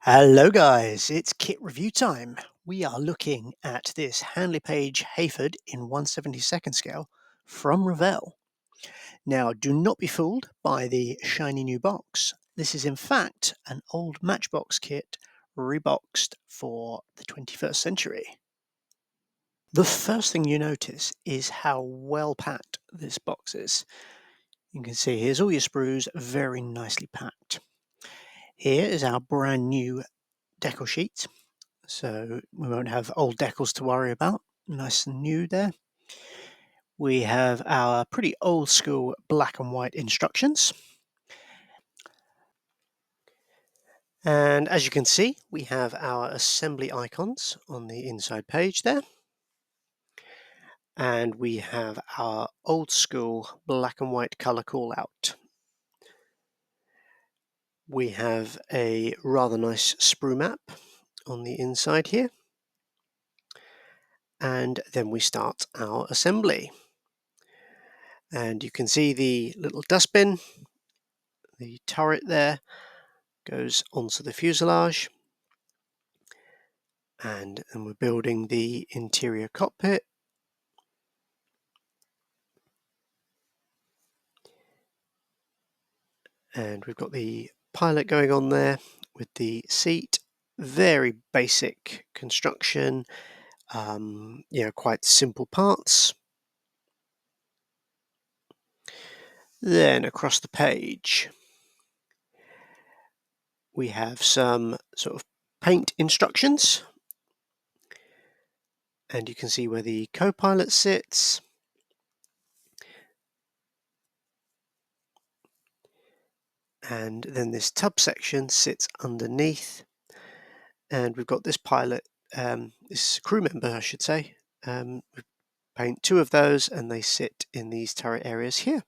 Hello guys, it's kit review time. We are looking at this Handley Page Heyford in 1/72 scale from Revell. Now do not be fooled by the shiny new box. This is in fact an old Matchbox kit reboxed for the 21st century. The first thing you notice is how well packed this box is. You can see here's all your sprues very nicely packed. Here is our brand new decal sheet. So we won't have old decals to worry about. Nice and new there. We have our pretty old school black and white instructions. And as you can see, we have our assembly icons on the inside page there. And we have our old school black and white color call out. We have a rather nice sprue map on the inside here. And then we start our assembly. And you can see the little dustbin, the turret there goes onto the fuselage, and then we're building the interior cockpit. And we've got the pilot going on there with the seat. Very basic construction, quite simple parts. Then across the page, we have some sort of paint instructions. And you can see where the co-pilot sits. And then this tub section sits underneath. And we've got this pilot, this crew member, I should say. We paint two of those and they sit in these turret areas here.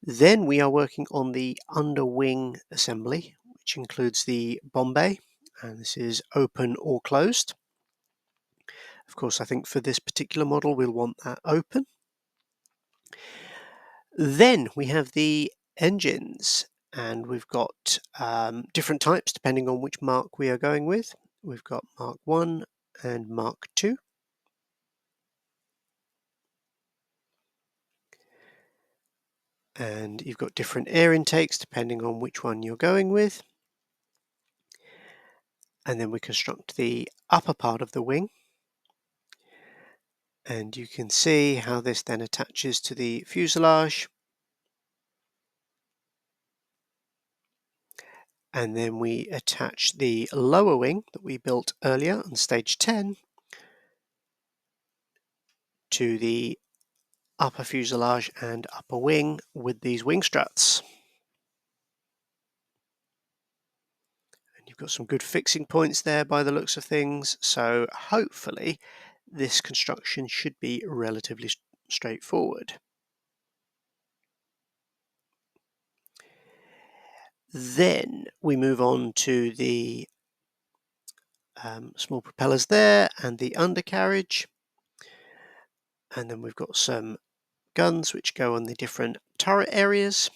Then we are working on the underwing assembly, which includes the bomb bay, and this is open or closed. Of course, I think for this particular model, we'll want that open. Then we have the engines, and we've got different types depending on which mark we are going with. We've got Mark 1 and Mark 2. And you've got different air intakes depending on which one you're going with. And then we construct the upper part of the wing. And you can see how this then attaches to the fuselage. And then we attach the lower wing that we built earlier on stage 10 to the upper fuselage and upper wing with these wing struts. And you've got some good fixing points there by the looks of things, so hopefully this construction should be relatively straightforward. Then we move on to the small propellers there and the undercarriage. And then we've got some guns which go on the different turret areas.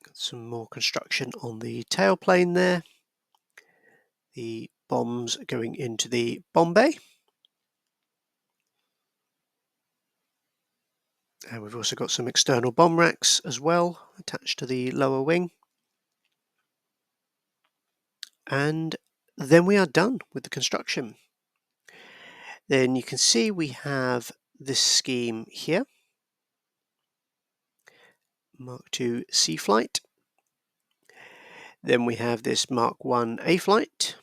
Got some more construction on the tailplane there. The bombs going into the bomb bay. And we've also got some external bomb racks as well attached to the lower wing. And then we are done with the construction. Then you can see we have this scheme here. Mark II C flight. Then we have this Mark I A flight.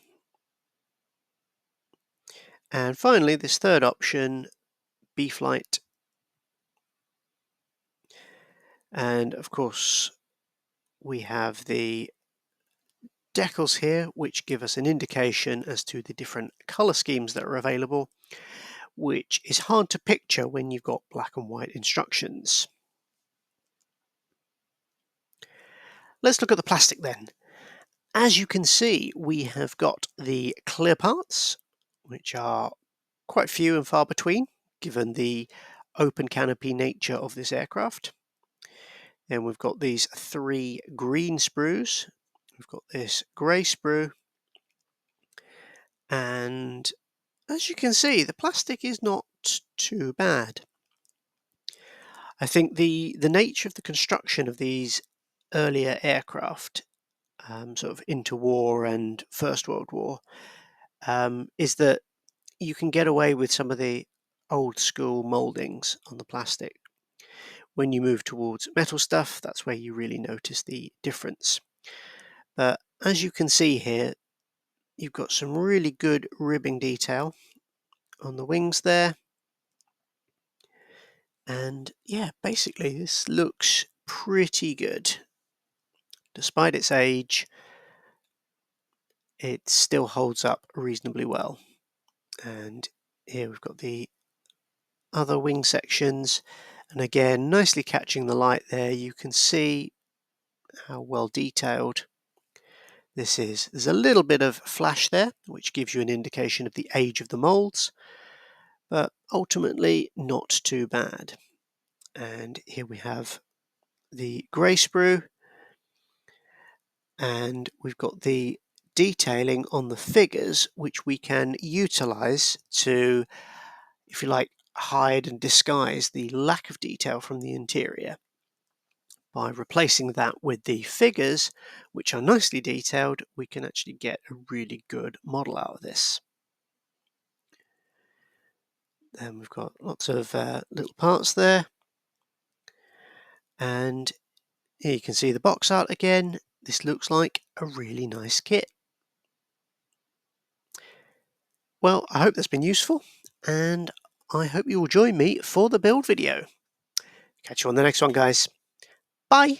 And finally, this third option, B flight. And of course, we have the decals here, which give us an indication as to the different color schemes that are available, which is hard to picture when you've got black and white instructions. Let's look at the plastic then. As you can see, we have got the clear parts, which are quite few and far between, given the open canopy nature of this aircraft. Then we've got these 3 green sprues. We've got this grey sprue, and as you can see, the plastic is not too bad. I think the nature of the construction of these earlier aircraft, sort of interwar and First World War, is that you can get away with some of the old school mouldings on the plastic. When you move towards metal stuff, that's where you really notice the difference. But as you can see here, you've got some really good ribbing detail on the wings there. And yeah, basically this looks pretty good. Despite its age, it still holds up reasonably well. And here we've got the other wing sections, and again, nicely catching the light there, you can see how well detailed this is. There's a little bit of flash there, which gives you an indication of the age of the moulds, but ultimately not too bad. And here we have the grey sprue, and we've got the detailing on the figures, which we can utilize to, if you like, hide and disguise the lack of detail from the interior. By replacing that with the figures, which are nicely detailed, we can actually get a really good model out of this. Then we've got lots of little parts there, and here you can see the box art again. This looks like a really nice kit. Well, I hope that's been useful, and I hope you will join me for the build video. Catch you on the next one, guys. Bye!